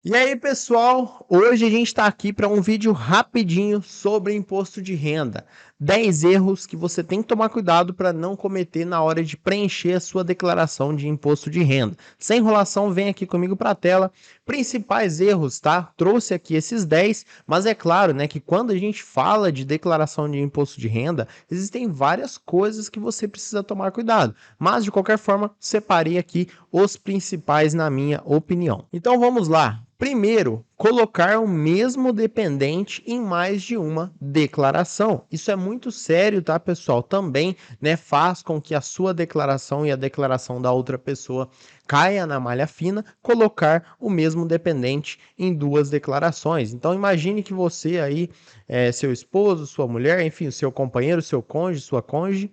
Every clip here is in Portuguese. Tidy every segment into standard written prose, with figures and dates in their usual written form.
E aí, pessoal, hoje a gente está aqui para um vídeo rapidinho sobre imposto de renda. 10 erros que você tem que tomar cuidado para não cometer na hora de preencher a sua declaração de imposto de renda. Sem enrolação, vem aqui comigo para a tela. Principais erros, tá? Trouxe aqui esses 10, mas é claro, né, que quando a gente fala de declaração de imposto de renda, existem várias coisas que você precisa tomar cuidado. Mas de qualquer forma, separei aqui os principais na minha opinião. Então vamos lá. Primeiro, colocar o mesmo dependente em mais de uma declaração. Isso é muito sério, tá, pessoal? Também, né, faz com que a sua declaração e a declaração da outra pessoa caia na malha fina, colocar o mesmo dependente em duas declarações. Então, imagine que você aí, seu esposo, sua mulher, enfim, o seu companheiro, seu cônjuge, sua cônjuge,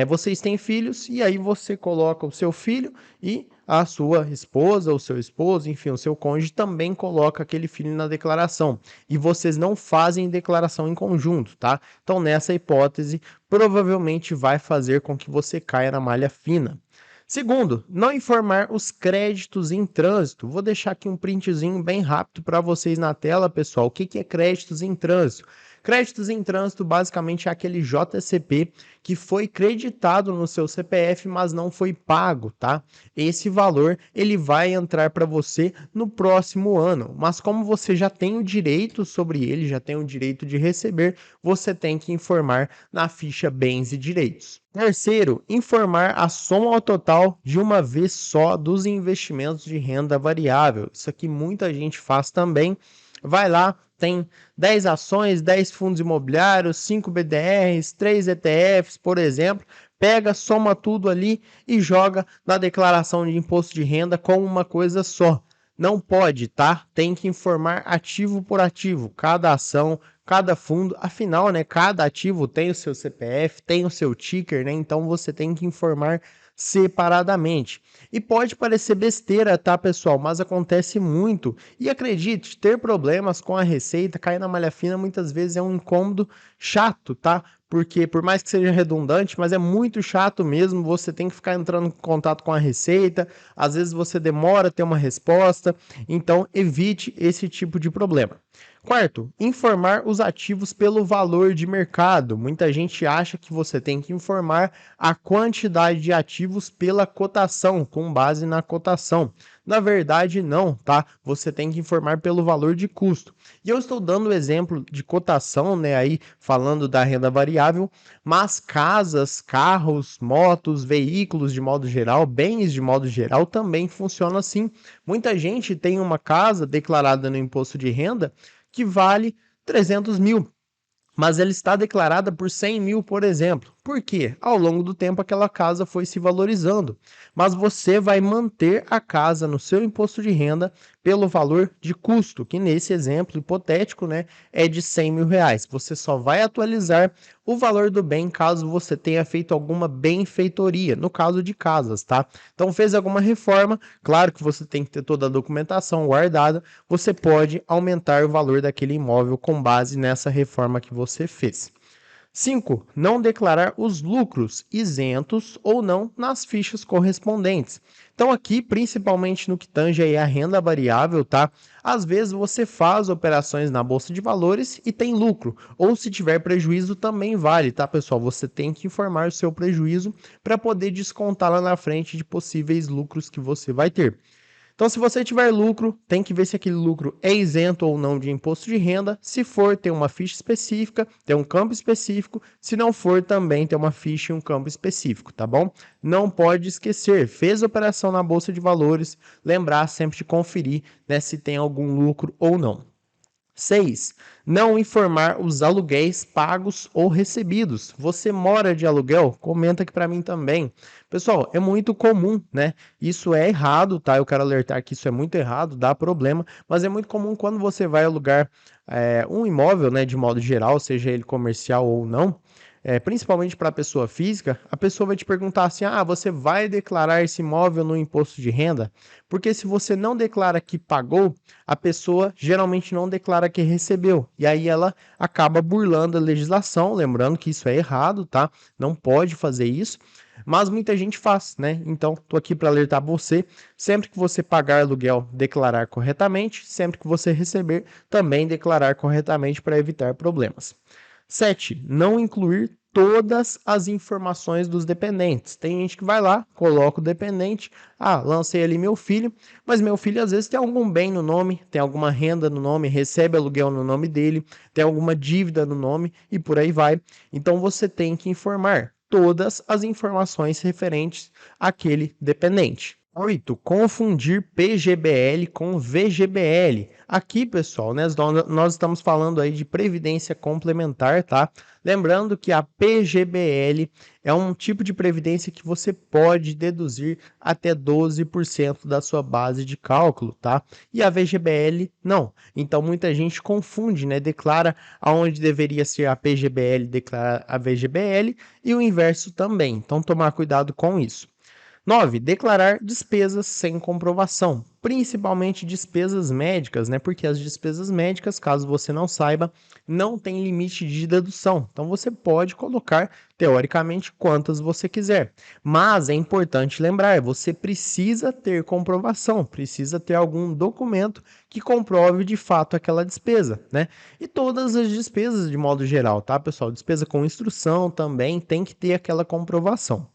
vocês têm filhos e aí você coloca o seu filho e a sua esposa, o seu esposo, enfim, o seu cônjuge também coloca aquele filho na declaração. E vocês não fazem declaração em conjunto, tá? Então, nessa hipótese, provavelmente vai fazer com que você caia na malha fina. Segundo, não informar os créditos em trânsito. Vou deixar aqui um printzinho bem rápido para vocês na tela, pessoal. O que é créditos em trânsito? Créditos em trânsito basicamente é aquele JCP que foi creditado no seu CPF, mas não foi pago, tá? Esse valor ele vai entrar para você no próximo ano, mas como você já tem o direito sobre ele, já tem o direito de receber, você tem que informar na ficha bens e direitos. Terceiro, informar a soma ao total de uma vez só dos investimentos de renda variável. Isso aqui muita gente faz também. Vai lá, tem 10 ações, 10 fundos imobiliários, 5 BDRs, 3 ETFs, por exemplo. Pega, soma tudo ali e joga na declaração de imposto de renda como uma coisa só. Não pode, tá? Tem que informar ativo por ativo, cada ação, cada fundo, afinal, né, cada ativo tem o seu CPF, tem o seu ticker, né? Então você tem que informar separadamente. E pode parecer besteira, tá, pessoal? Mas acontece muito. E acredite, ter problemas com a receita, cair na malha fina, muitas vezes é um incômodo chato, tá? Porque por mais que seja redundante, mas é muito chato mesmo, você tem que ficar entrando em contato com a receita, às vezes você demora a ter uma resposta, então evite esse tipo de problema. Quarto, informar os ativos pelo valor de mercado. Muita gente acha que você tem que informar a quantidade de ativos pela cotação, com base na cotação. Na verdade, não, tá? Você tem que informar pelo valor de custo. E eu estou dando o exemplo de cotação, né, aí falando da renda variável, mas casas, carros, motos, veículos de modo geral, bens de modo geral também funcionam assim. Muita gente tem uma casa declarada no imposto de renda que vale 300 mil, mas ela está declarada por 100 mil, por exemplo. Por quê? Ao longo do tempo aquela casa foi se valorizando, mas você vai manter a casa no seu imposto de renda pelo valor de custo, que nesse exemplo hipotético, né, é de 100 mil reais. Você só vai atualizar o valor do bem caso você tenha feito alguma benfeitoria, no caso de casas, tá? Então fez alguma reforma, claro que você tem que ter toda a documentação guardada, você pode aumentar o valor daquele imóvel com base nessa reforma que você fez. 5. Não declarar os lucros isentos ou não nas fichas correspondentes. Então aqui, principalmente no que tange aí a renda variável, tá? Às vezes você faz operações na bolsa de valores e tem lucro, ou se tiver prejuízo também vale, tá, pessoal? Você tem que informar o seu prejuízo para poder descontar lá na frente de possíveis lucros que você vai ter. Então, se você tiver lucro, tem que ver se aquele lucro é isento ou não de imposto de renda. Se for, tem uma ficha específica, tem um campo específico. Se não for, também tem uma ficha e um campo específico, tá bom? Não pode esquecer, fez operação na bolsa de valores, lembrar sempre de conferir, né, se tem algum lucro ou não. 6. Não informar os aluguéis pagos ou recebidos. Você mora de aluguel? Comenta aqui para mim também. Pessoal, é muito comum, né? Isso é errado, tá? Eu quero alertar que isso é muito errado, dá problema, mas é muito comum quando você vai alugar um imóvel, né, de modo geral, seja ele comercial ou não, principalmente para a pessoa física, a pessoa vai te perguntar assim: ah, você vai declarar esse imóvel no imposto de renda? Porque se você não declara que pagou, a pessoa geralmente não declara que recebeu. E aí ela acaba burlando a legislação, lembrando que isso é errado, tá? Não pode fazer isso. mas muita gente faz, né? Então, tô aqui para alertar você, sempre que você pagar aluguel, declarar corretamente, sempre que você receber, também declarar corretamente para evitar problemas. 7. Não incluir todas as informações dos dependentes. Tem gente que vai lá, coloca o dependente, lancei ali meu filho, mas meu filho às vezes tem algum bem no nome, tem alguma renda no nome, recebe aluguel no nome dele, tem alguma dívida no nome e por aí vai. Então você tem que informar todas as informações referentes àquele dependente. 8. Confundir PGBL com VGBL. Aqui, pessoal, né, nós estamos falando aí de previdência complementar, tá? Lembrando que a PGBL é um tipo de previdência que você pode deduzir até 12% da sua base de cálculo, tá? E a VGBL não. Então muita gente confunde, né? Declara aonde deveria ser a PGBL, declara a VGBL e o inverso também. Então tomar cuidado com isso. 9. Declarar despesas sem comprovação, principalmente despesas médicas, né? Porque as despesas médicas, caso você não saiba, não tem limite de dedução. Então você pode colocar, teoricamente, quantas você quiser. Mas é importante lembrar, você precisa ter comprovação, precisa ter algum documento que comprove de fato aquela despesa, né? E todas as despesas de modo geral, tá, pessoal? Despesa com instrução também tem que ter aquela comprovação.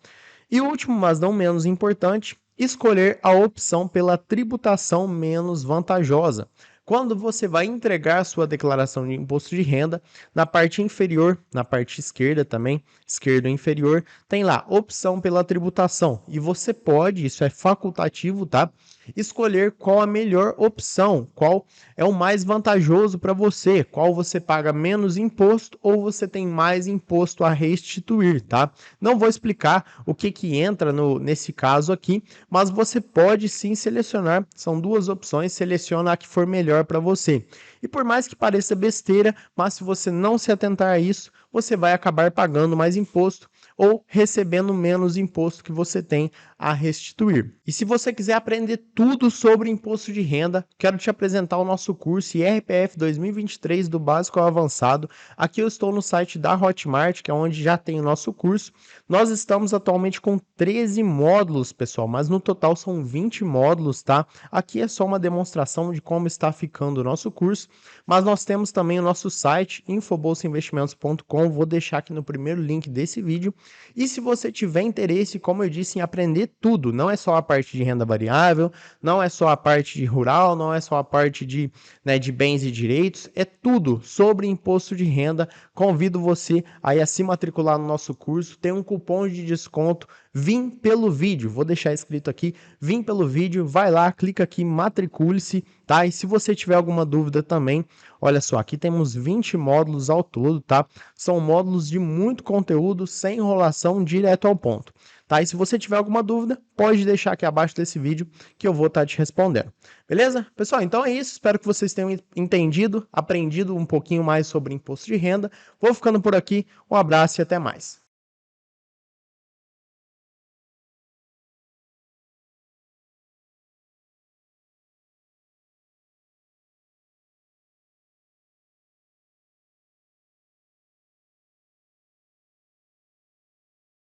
E último, mas não menos importante, escolher a opção pela tributação menos vantajosa. Quando você vai entregar a sua declaração de imposto de renda, na parte inferior, na parte esquerda também, esquerdo inferior, tem lá opção pela tributação. E você pode, isso é facultativo, tá? Escolher qual a melhor opção, qual é o mais vantajoso para você, qual você paga menos imposto ou você tem mais imposto a restituir, tá? Não vou explicar o que entra nesse caso aqui, mas você pode sim selecionar, são duas opções, seleciona a que for melhor para você. E por mais que pareça besteira, mas se você não se atentar a isso, você vai acabar pagando mais imposto ou recebendo menos imposto que você tem a restituir. E se você quiser aprender tudo sobre imposto de renda, quero te apresentar o nosso curso IRPF 2023 do básico ao avançado. Aqui eu estou no site da Hotmart, que é onde já tem o nosso curso. Nós estamos atualmente com 13 módulos, pessoal, mas no total são 20 módulos, tá? Aqui é só uma demonstração de como está ficando o nosso curso, mas nós temos também o nosso site infobolsainvestimentos.com, vou deixar aqui no primeiro link desse vídeo. E se você tiver interesse, como eu disse, em aprender tudo, não é só a parte de renda variável, não é só a parte de rural, não é só a parte de bens e direitos, é tudo sobre imposto de renda. Convido você aí a se matricular no nosso curso, tem um cupom de desconto, Vim pelo vídeo, vou deixar escrito aqui, Vim pelo vídeo, vai lá, clica aqui, matricule-se, tá? E se você tiver alguma dúvida também, olha só, aqui temos 20 módulos ao todo, tá? São módulos de muito conteúdo, sem enrolação, direto ao ponto, tá? E se você tiver alguma dúvida, pode deixar aqui abaixo desse vídeo que eu vou estar te respondendo. Beleza? Pessoal, então é isso, espero que vocês tenham entendido, aprendido um pouquinho mais sobre imposto de renda. Vou ficando por aqui, um abraço e até mais.